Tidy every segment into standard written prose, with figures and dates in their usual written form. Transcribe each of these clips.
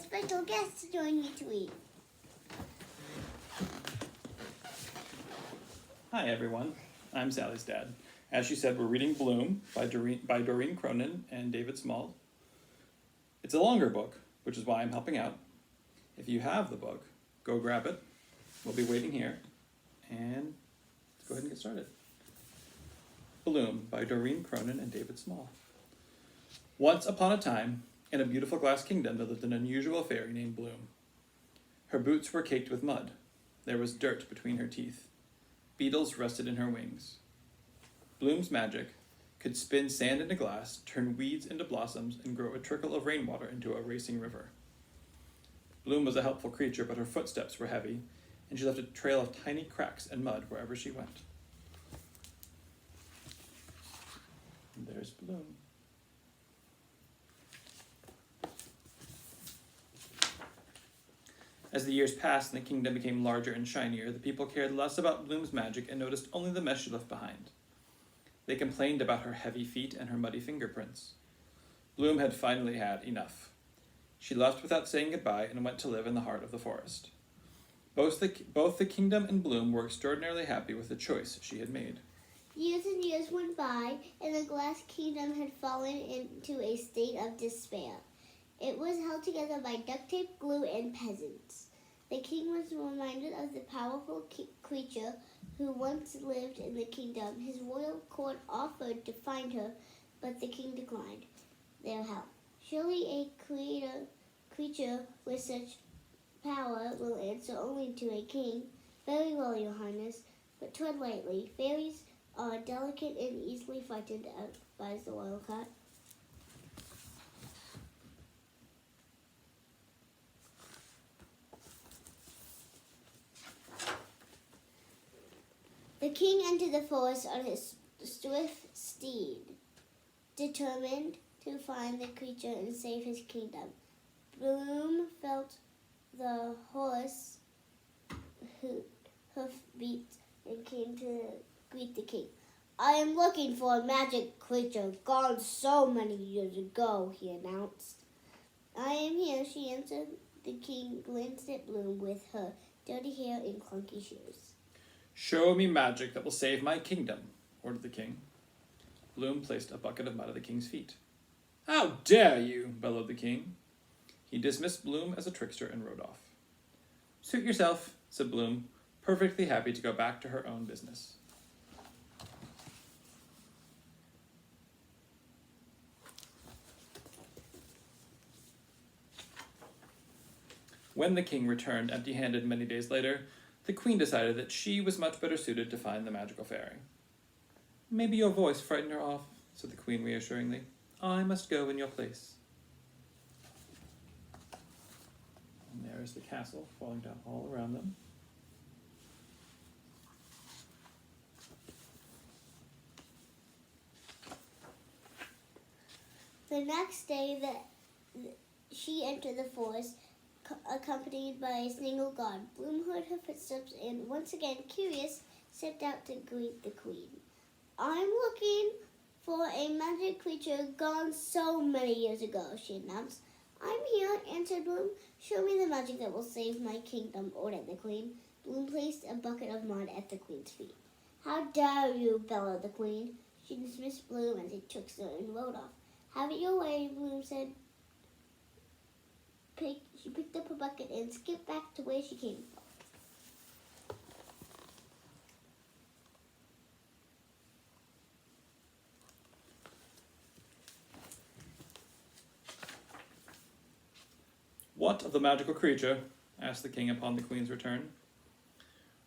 special guest to join me to eat. Hi everyone, I'm Sally's dad. As she said, we're reading Bloom by Doreen Cronin and David Small. It's a longer book, which is why I'm helping out. If you have the book, go grab it. We'll be waiting here. And let's go ahead and get started. Bloom by Doreen Cronin and David Small. Once upon a time, in a beautiful glass kingdom, there lived an unusual fairy named Bloom. Her boots were caked with mud. There was dirt between her teeth. Beetles rested in her wings. Bloom's magic could spin sand into glass, turn weeds into blossoms, and grow a trickle of rainwater into a racing river. Bloom was a helpful creature, but her footsteps were heavy, and she left a trail of tiny cracks and mud wherever she went. And there's Bloom. As the years passed and the kingdom became larger and shinier, the people cared less about Bloom's magic and noticed only the mess she left behind. They complained about her heavy feet and her muddy fingerprints. Bloom had finally had enough. She left without saying goodbye and went to live in the heart of the forest. Both the kingdom and Bloom were extraordinarily happy with the choice she had made. Years and years went by, and the glass kingdom had fallen into a state of despair. It was held together by duct tape, glue, and peasants. The king was reminded of the powerful creature who once lived in the kingdom. His royal court offered to find her, but the king declined their help. Surely a creature with such power will answer only to a king. Very well, your highness, but tread lightly. Fairies are delicate and easily frightened, advised the royal cat. The king entered the forest on his swift steed, determined to find the creature and save his kingdom. Bloom felt the horse hoofbeats and came to greet the king. I am looking for a magic creature gone so many years ago, he announced. I am here, she answered. The king glanced at Bloom with her dirty hair and clunky shoes. Show me magic that will save my kingdom, ordered the king. Bloom placed a bucket of mud at the king's feet. How dare you, bellowed the king. He dismissed Bloom as a trickster and rode off. Suit yourself, said Bloom, perfectly happy to go back to her own business. When the king returned empty-handed many days later, the queen decided that she was much better suited to find the magical fairy. Maybe your voice frightened her off, said the queen reassuringly. I must go in your place. And there is the castle falling down all around them. The next day, she entered the forest, accompanied by a single guard. Bloom heard her footsteps and, once again curious, stepped out to greet the queen. I'm looking for a magic creature gone so many years ago, she announced. I'm here, answered Bloom. Show me the magic that will save my kingdom, ordered the queen. Bloom placed a bucket of mud at the queen's feet. How dare you, bellowed the queen. She dismissed Bloom as a trickster and rode off. Have it your way, Bloom said. She picked up her bucket and skipped back to where she came from. What of the magical creature? Asked the king upon the queen's return.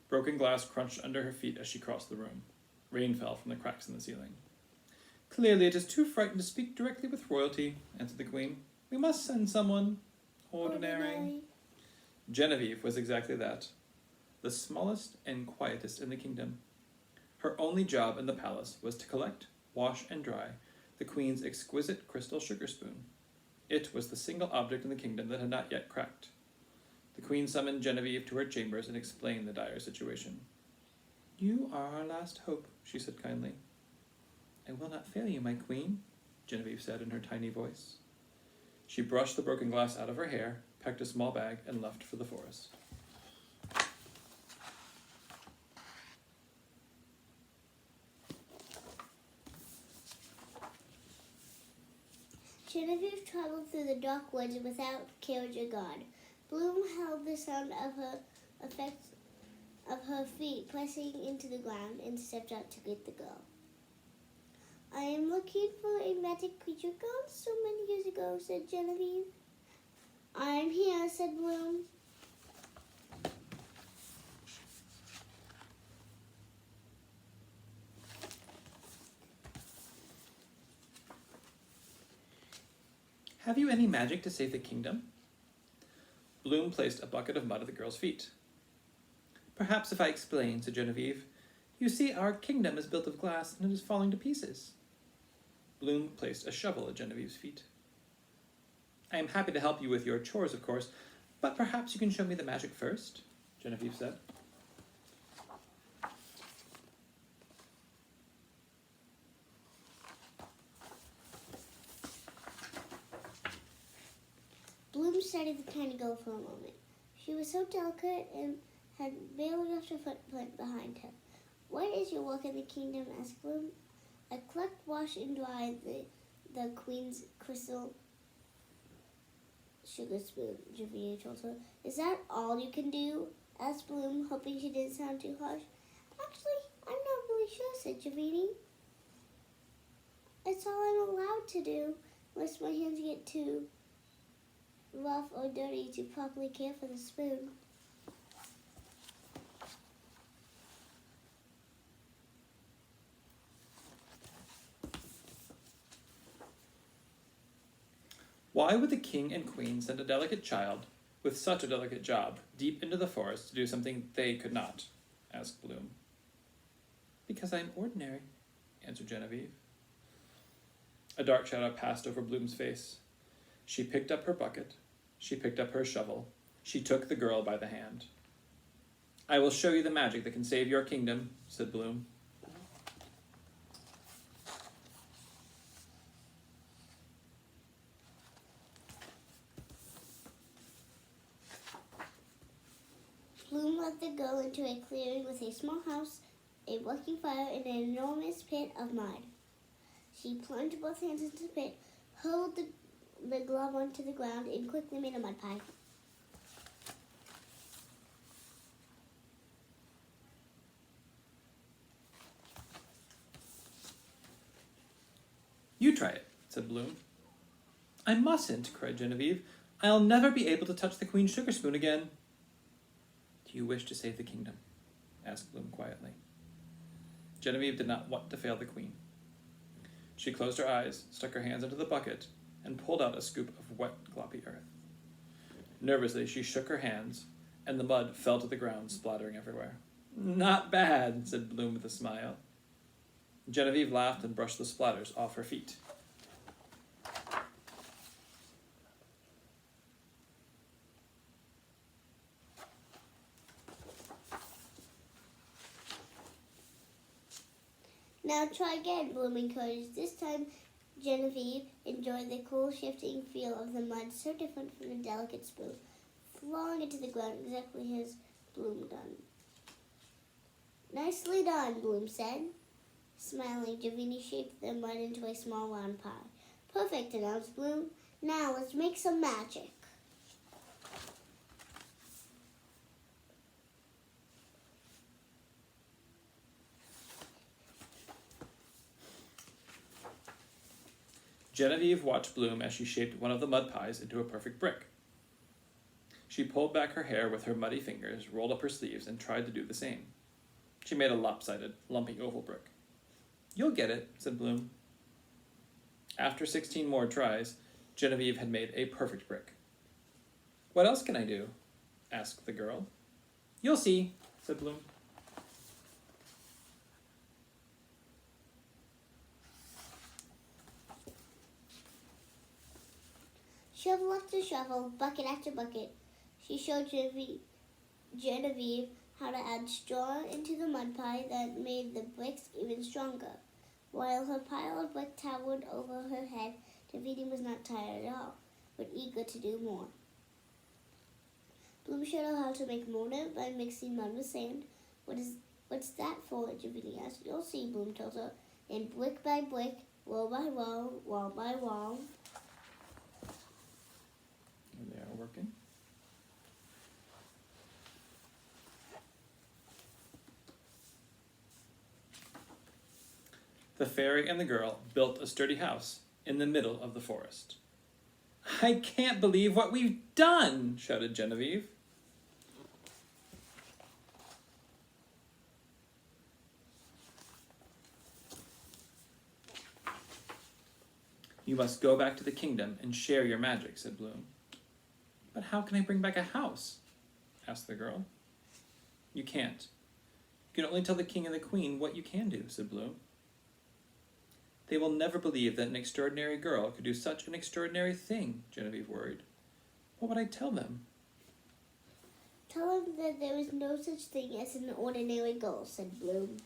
Broken glass crunched under her feet as she crossed the room. Rain fell from the cracks in the ceiling. Clearly it is too frightened to speak directly with royalty, answered the queen. We must send someone ordinary. Genevieve was exactly that, the smallest and quietest in the kingdom. Her only job in the palace was to collect, wash, and dry the queen's exquisite crystal sugar spoon. It was the single object in the kingdom that had not yet cracked. The queen summoned Genevieve to her chambers and explained the dire situation. You are our last hope, she said kindly. I will not fail you, my queen, Genevieve said in her tiny voice. She brushed the broken glass out of her hair packed a small bag, and left for the forest. Genevieve traveled through the dark woods without carriage or guard. Bloom held the sound of her feet pressing into the ground and stepped out to greet the girl. I am looking for a magic creature gone so many years ago, said Genevieve. I'm here, said Bloom. Have you any magic to save the kingdom? Bloom placed a bucket of mud at the girl's feet. Perhaps if I explain, said Genevieve. You see, our kingdom is built of glass and it is falling to pieces. Bloom placed a shovel at Genevieve's feet. I am happy to help you with your chores, of course, but perhaps you can show me the magic first, Genevieve said. Bloom studied the tiny girl for a moment. She was so delicate and had barely left her footprint behind her. What is your work in the kingdom? Asked Bloom. I collect, wash, and dry the queen's crystal sugar spoon, Javini told her. Is that all you can do? Asked Bloom, hoping she didn't sound too harsh. Actually, I'm not really sure, said Javini. It's all I'm allowed to do, unless my hands get too rough or dirty to properly care for the spoon. Why would the king and queen send a delicate child with such a delicate job deep into the forest to do something they could not? Asked Bloom. Because I am ordinary, answered Genevieve. A dark shadow passed over Bloom's face. She picked up her bucket. She picked up her shovel. She took the girl by the hand. I will show you the magic that can save your kingdom, said Bloom. Bloom led the girl into a clearing with a small house, a working fire, and an enormous pit of mud. She plunged both hands into the pit, hurled the glove onto the ground, and quickly made a mud pie. You try it, said Bloom. I mustn't, cried Genevieve. I'll never be able to touch the queen's sugar spoon again. Do you wish to save the kingdom? Asked Bloom quietly. Genevieve did not want to fail the queen. She closed her eyes, stuck her hands into the bucket, and pulled out a scoop of wet, gloppy earth. Nervously, she shook her hands, and the mud fell to the ground, splattering everywhere. Not bad, said Bloom with a smile. Genevieve laughed and brushed the splatters off her feet. Now try again, Bloom encouraged. This time, Genevieve enjoyed the cool, shifting feel of the mud, so different from the delicate spoon, falling into the ground exactly as Bloom done. Nicely done, Bloom said. Smiling, Javini shaped the mud into a small round pie. Perfect, announced Bloom. Now let's make some magic. Genevieve watched Bloom as she shaped one of the mud pies into a perfect brick. She pulled back her hair with her muddy fingers, rolled up her sleeves, and tried to do the same. She made a lopsided, lumpy oval brick. You'll get it, said Bloom. After 16 more tries, Genevieve had made a perfect brick. What else can I do? Asked the girl. You'll see, said Bloom. Shovel after shovel, bucket after bucket, she showed Genevieve how to add straw into the mud pie that made the bricks even stronger. While her pile of brick towered over her head, Genevieve was not tired at all, but eager to do more. Bloom showed her how to make Mona by mixing mud with sand. What's that for? Javini asked. You'll see, Bloom told her. And brick by brick, wall by wall, wall by wall. And they are working. The fairy and the girl built a sturdy house in the middle of the forest. I can't believe what we've done, shouted Genevieve. You must go back to the kingdom and share your magic, said Bloom. But how can I bring back a house? Asked the girl. You can't. You can only tell the king and the queen what you can do, said Bloom. They will never believe that an extraordinary girl could do such an extraordinary thing, Genevieve worried. What would I tell them? Tell them that there is no such thing as an ordinary girl, said Bloom.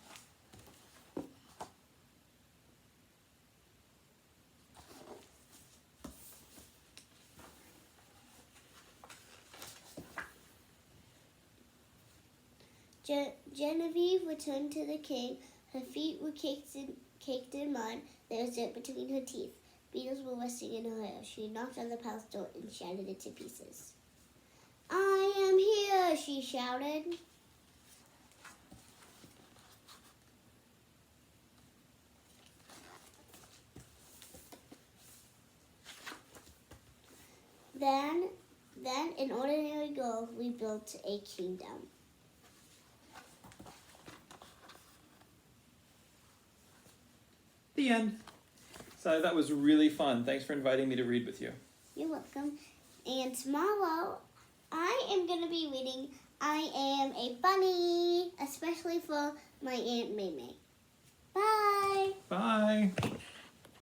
Genevieve returned to the king. Her feet were caked in mud. There was dirt between her teeth. Beetles were resting in her hair. She knocked on the palace door and shattered it to pieces. I am here, she shouted. Then an ordinary girl rebuilt a kingdom. The end. So that was really fun. Thanks for inviting me to read with you. You're welcome. And tomorrow, I am going to be reading I Am a Bunny, especially for my Aunt Maymay. Bye! Bye!